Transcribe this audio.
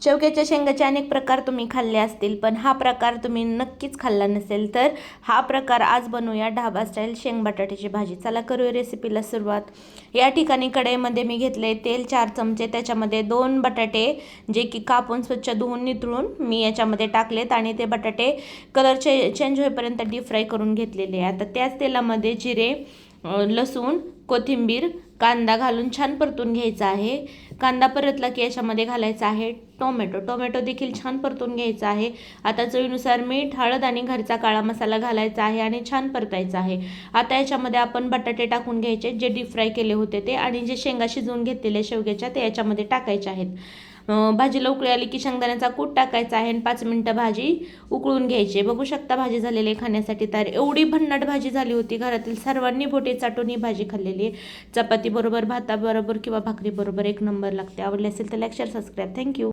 शेवग्याच्या शेंगाचे अनेक प्रकार तुम्ही खाल्ले असतील, पण हा प्रकार तुम्ही नक्कीच खाल्ला नसेल. तर हा प्रकार आज बनवूया ढाबा स्टाईल शेंग बटाट्याची भाजी. चला करूया रेसिपीला सुरुवात. या ठिकाणी कढईमध्ये मी घेतले तेल 4 चमचे. त्याच्यामध्ये 2 बटाटे जे की कापून स्वच्छ धुवून नितळून मी याच्यामध्ये टाकलेत आणि ते बटाटे कलर चेंज होईपर्यंत डीप फ्राय करून घेतलेले आहे. आता त्याच तेलामध्ये जिरे, लसूण, कोथिंबीर, कांदा घालून छान परतून घ्यायचा आहे. कांदा परतला की याच्यामध्ये घालायचा आहे टोमॅटो देखील छान परतून घ्यायचा आहे. आता चवीनुसार मीठ, हळद आणि घरचा काळा मसाला घालायचा आहे आणि छान परतायचा आहे. आता याच्यामध्ये आपण बटाटे टाकून घ्यायचे जे डीप फ्राय केले होते ते, आणि जे शेंगा शिजवून घेतलेले शेवग्याच्या ते याच्यामध्ये टाकायचे आहेत. भाजीला उकळी आली की शेंगदाण्याचा कूट टाकायचा आहे आणि 5 मिनिटं भाजी उकळून घ्यायची. बघू शकता भाजी झालेली आहे खाण्यासाठी तयार. एवढी भन्नाट भाजी झाली होती, घरातील सर्वांनी बोटे चाटून ही भाजी खाल्लेली आहे. चपाती बरोबर, भाताबरोबर किंवा भाकरी बरोबर एक नंबर लागते. आवडली असेल तर लाईक, शेअर, सबस्क्राईब. थँक्यू.